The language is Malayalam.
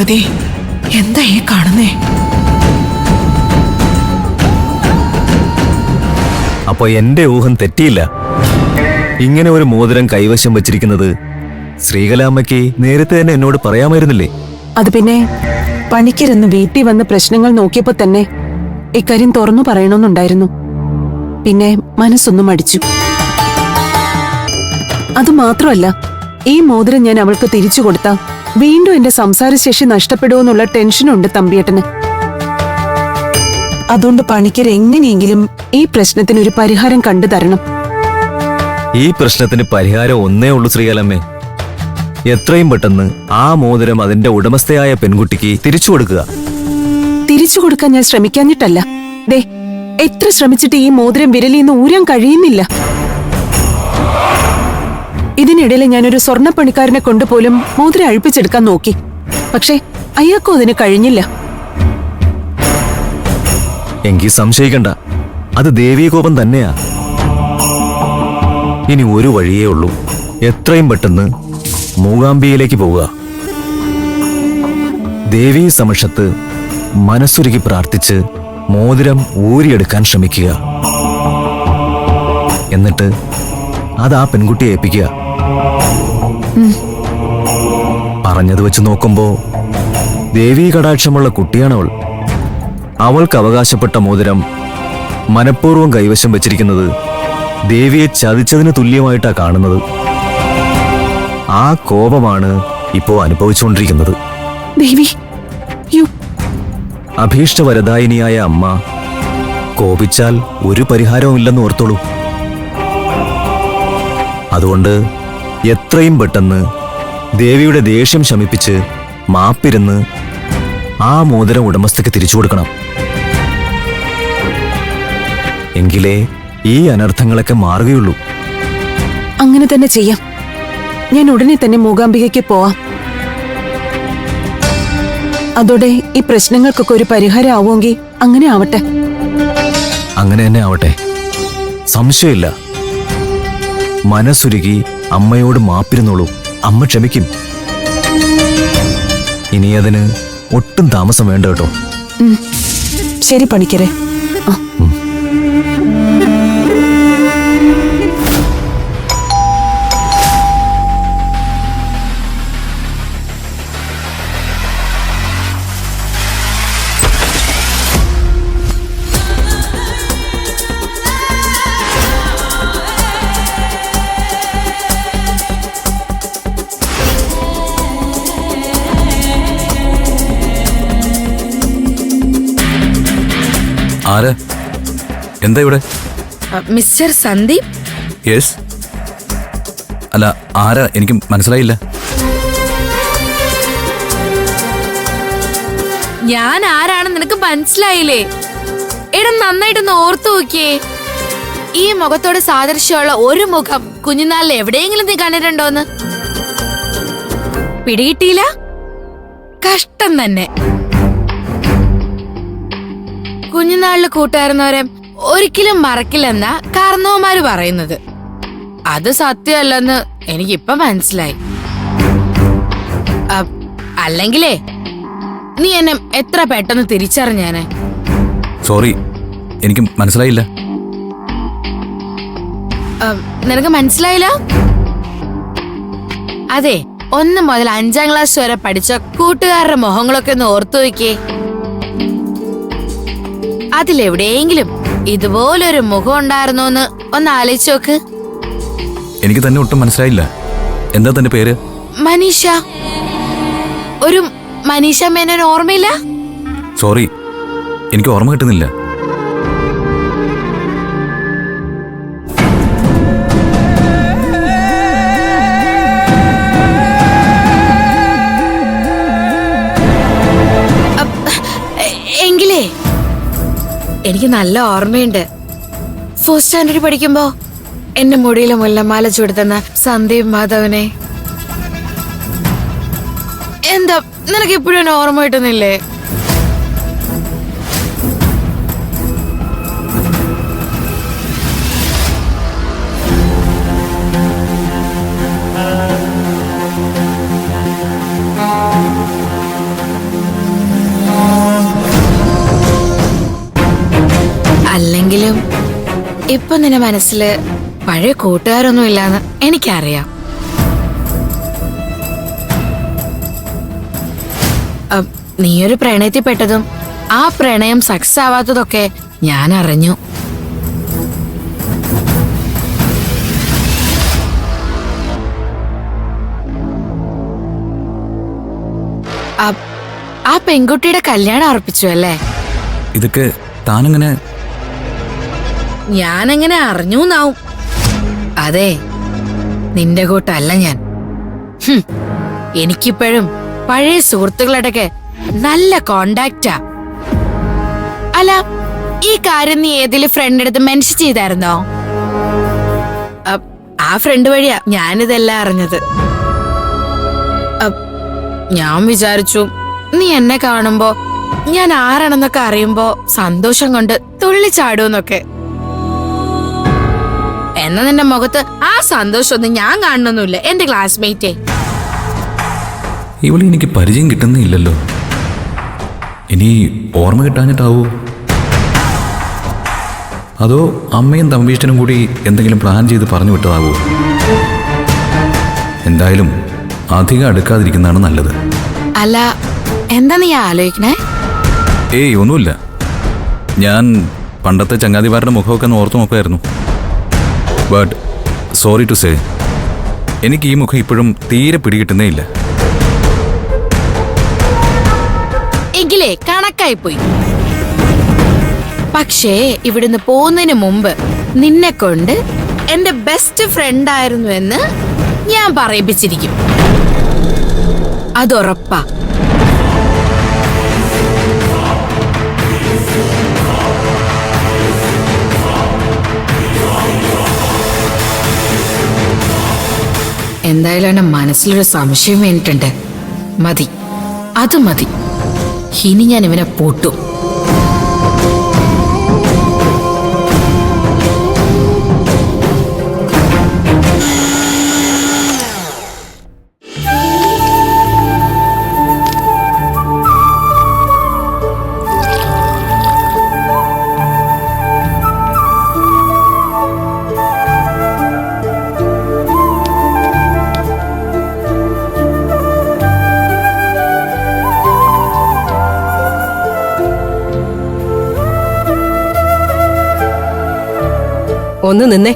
ഭഗവതി, എന്താ ഈ കാണുന്നേ? അപ്പൊ എന്റെ ഊഹം തെറ്റിയില്ല. ഇങ്ങനെ ഒരു മോതിരം കൈവശം വച്ചിരിക്കുന്നത് ശ്രീകലാമ്മയ്ക്ക് നേരത്തെ തന്നെ എന്നോട് പറയാമായിരുന്നില്ലേ? അത് പിന്നെ പണിക്കരെന്ന് വീട്ടിൽ വന്ന് പ്രശ്നങ്ങൾ നോക്കിയപ്പോ തന്നെ ഇക്കാര്യം തുറന്നു പറയണമെന്നുണ്ടായിരുന്നു. പിന്നെ മനസ്സൊന്നും മടിച്ചു. അതുമാത്രമല്ല, ഈ മോതിരം ഞാൻ അവൾക്ക് തിരിച്ചു കൊടുത്താ വീണ്ടും എന്റെ സംസാരശേഷി നഷ്ടപ്പെടുമെന്നുള്ള ടെൻഷനുണ്ട് തമ്പിയേട്ടന്. അതുകൊണ്ട് പണിക്കർ എങ്ങനെയെങ്കിലും ഈ പ്രശ്നത്തിനൊരു പരിഹാരം കണ്ടു തരണം. ഈ പ്രശ്നത്തിന് പരിഹാരം ഒന്നേ ഉള്ളൂ ശ്രീകലാമ്മേ. എത്രയും പെട്ടെന്ന് ആ മോതിരം അതിന്റെ ഉടമസ്ഥയായ പെൺകുട്ടിക്ക് തിരിച്ചു കൊടുക്കുക. തിരിച്ചു കൊടുക്കാൻ ഞാൻ ശ്രമിക്കാഞ്ഞിട്ടല്ല. ദേ, എത്ര ശ്രമിച്ചിട്ട് ഈ മോതിരം വിരലിന്ന് ഊരാൻ കഴിയുന്നില്ല. ഇതിനിടയിൽ ഞാനൊരു സ്വർണ്ണപ്പണിക്കാരനെ കൊണ്ടുപോലും മോതിരം അഴിപ്പിച്ചെടുക്കാൻ നോക്കി. പക്ഷെ അയാൾക്കും അതിന് കഴിഞ്ഞില്ല. എങ്കിൽ സംശയിക്കണ്ട, അത് ദേവീകോപം തന്നെയാ. ഇനി ഒരു വഴിയേ ഉള്ളൂ. എത്രയും പെട്ടെന്ന് മൂകാംബികയിലേക്ക് പോവുക. ദേവീ സമക്ഷത്ത് മനസ്സുരുകി പ്രാർത്ഥിച്ച് മോതിരം ഊരിയെടുക്കാൻ ശ്രമിക്കുക. എന്നിട്ട് അത് ആ പെൺകുട്ടിയെ ഏൽപ്പിക്കുക. പറഞ്ഞത് വെച്ച് നോക്കുമ്പോ ദേവീ കടാക്ഷമുള്ള കുട്ടിയാണവൾ. അവൾക്ക് അവകാശപ്പെട്ട മോതിരം മനഃപൂർവ്വം കൈവശം വെച്ചിരിക്കുന്നത് ദേവിയെ ചതിച്ചതിന് തുല്യമായിട്ടാ കാണുന്നത്. ആ കോപമാണ് ഇപ്പോ അനുഭവിച്ചുകൊണ്ടിരിക്കുന്നത്. അഭീഷ്ടവരദായിനിയായ അമ്മ കോപിച്ചാൽ ഒരു പരിഹാരവും ഇല്ലെന്ന് ഓർത്തോളൂ. അതുകൊണ്ട് എത്രയും പെട്ടെന്ന് ദേവിയുടെ ദേഷ്യം ശമിപ്പിച്ച് മാപ്പിരുന്ന് ആ മോതിരം ഉടമസ്ഥയ്ക്ക് തിരിച്ചു കൊടുക്കണം. എങ്കിലേ ഈ അനർത്ഥങ്ങളൊക്കെ മാറുകയുള്ളൂ. അങ്ങനെ തന്നെ ചെയ്യാം. ഞാൻ ഉടനെ തന്നെ മൂകാംബികയ്ക്ക് പോവാം. അതോടെ ഈ പ്രശ്നങ്ങൾക്കൊക്കെ ഒരു പരിഹാരം ആവുമെങ്കിൽ അങ്ങനെ ആവട്ടെ. അങ്ങനെ തന്നെ ആവട്ടെ, സംശയമില്ല. മനസ്സുരുകി അമ്മയോട് മാപ്പിരുന്നോളൂ. അമ്മ ക്ഷമിക്കും. ഇനി അതിന് ഒട്ടും താമസം വേണ്ട കേട്ടോ. ശരി പണിക്കരെ. ആരാ? എന്താ ഇവിടെ? മിസ്റ്റർ സന്ദീപ്? യെസ്. അല്ല, ആരാ? എനിക്ക് മനസ്സിലായില്ല. ഞാൻ ആരാണെന്ന് നിനക്ക് മനസ്സിലായില്ലേ? എടാ, നന്നായിട്ടൊന്ന് ഓർത്തു നോക്കിയേ. ഈ മുഖത്തോട് സാദൃശ്യമുള്ള ഒരു മുഖം കുഞ്ഞുനാളിൽ എവിടെയെങ്കിലും നീ കണ്ടിട്ടുണ്ടോന്ന്? പിടികിട്ടിയില്ല? കഷ്ടം തന്നെ. കുഞ്ഞുനാളില് കൂട്ടായിരുന്നവരെ ഒരിക്കലും മറക്കില്ലെന്നാ കാരണവന്മാര് പറയുന്നത്. അത് സത്യമല്ലെന്ന് എനിക്കിപ്പം മനസ്സിലായി. അല്ലെങ്കിലേ നീ എന്നെ എത്ര പെട്ടെന്ന് തിരിച്ചറിഞ്ഞേനെ. സോറി, എനിക്ക് മനസ്സിലായില്ല. നിനക്ക് മനസ്സിലായില്ല? അതെ, 1 മുതൽ 5ാം ക്ലാസ് വരെ പഠിച്ച കൂട്ടുകാരുടെ മുഖങ്ങളൊക്കെ ഒന്ന് ഓർത്തു വയ്ക്കേ. അതിലെവിടെയെങ്കിലും ഇതുപോലൊരു മുഖം ഉണ്ടായിരുന്നോന്ന് ഒന്ന് ആലോചിച്ച് നോക്ക്. എനിക്ക് തന്നെ ഒട്ടും മനസ്സിലായില്ല. എന്താ തന്റെ പേര്? മനീഷ. ഒരു മനീഷ മേനോൻ ഓർമ്മയില്ല? സോറി, എനിക്ക് ഓർമ്മ കിട്ടുന്നില്ല. എങ്കിലേ എനിക്ക് നല്ല ഓർമ്മയുണ്ട്. 4th സ്റ്റാൻഡേർഡ് പഠിക്കുമ്പോ എന്റെ മുടിയിലെ മുല്ലമാല ചൂടുന്ന സന്ദീപ് മാധവനെ. എന്താ നിനക്ക് ഇപ്പോഴും ഓർമ്മ കിട്ടുന്നില്ലേ? അല്ലെങ്കിലും ഇപ്പൊ നിന്റെ മനസ്സില് പഴയ കൂട്ടുകാരൊന്നും ഇല്ലാന്ന് എനിക്കറിയാം. നീയൊരു പ്രണയത്തിൽ പെട്ടതും ആ പ്രണയം സക്സസ് ആവാത്തതൊക്കെ ഞാൻ അറിഞ്ഞു. ആ പെൺകുട്ടിയുടെ കല്യാണം ഉറപ്പിച്ചു അല്ലേ? ഇതൊക്കെ താനെങ്ങനെ? ഞാനെങ്ങനെ അറിഞ്ഞൂന്നാവും. അതെ, നിന്റെ കൂട്ടല്ല ഞാൻ. എനിക്കിപ്പോഴും പഴയ സുഹൃത്തുക്കളുടെയൊക്കെ നല്ല കോണ്ടാക്റ്റാ. അല്ല, ഈ കാര്യം നീ ഏതെങ്കിലും ഫ്രണ്ട് അടുത്ത് മെൻഷൻ ചെയ്തായിരുന്നോ? ആ ഫ്രണ്ട് വഴിയാ ഞാനിതെല്ലാം അറിഞ്ഞത്. ഞാൻ വിചാരിച്ചു നീ എന്നെ കാണുമ്പോ ഞാൻ ആരാണെന്നൊക്കെ അറിയുമ്പോ സന്തോഷം കൊണ്ട് തുള്ളിച്ചാടൂന്നൊക്കെ. എന്നാ നിന്റെ മുഖത്ത് ആ സന്തോഷമൊന്നും ഞാൻ കാണണമെന്നില്ല എന്റെ ക്ലാസ്മേറ്റേ. ഇവളെ എനിക്ക് പരിചയം കിട്ടുന്നില്ലല്ലോ. ഇനി ഓർമ്മ കിട്ടാഞ്ഞിട്ടാവോ? അതോ അമ്മയും തമ്പീഷ്ടനും കൂടി എന്തെങ്കിലും പ്ലാൻ ചെയ്ത് പറഞ്ഞു വിട്ടതാവോ? എന്തായാലും അധികം അടുക്കാതിരിക്കുന്നതാണ് നല്ലത്. അല്ല, എന്താ നീ ആലോചിക്കണേ? ഏയ് ഒന്നുമില്ല. ഞാൻ പണ്ടത്തെ ചങ്ങാതിമാരുടെ മുഖമൊക്കെ ഒന്ന് ഓർത്തു നോക്കുമായിരുന്നു. ബട്ട് സോറി ടു സേ, എനിക്ക് ഈ മുഖം ഇപ്പോഴും തീരെ പിടികിട്ടുന്നേ ഇല്ല. എങ്കിലേ കണക്കായി പോയി. പക്ഷേ ഇവിടുന്ന് പോകുന്നതിന് മുമ്പ് നിന്നെ കൊണ്ട് എന്റെ ബെസ്റ്റ് ഫ്രണ്ട് ആയിരുന്നു എന്ന് ഞാൻ പറയിപ്പിച്ചിരിക്കും. അതുറപ്പാ. എന്തായാലും എന്റെ മനസ്സിലൊരു സംശയം വേണ്ടിട്ടുണ്ട്. മതി, അത് മതി. ഇനി ഞാൻ ഇവനെ പൂട്ടും. ഒന്ന് നിന്നേ.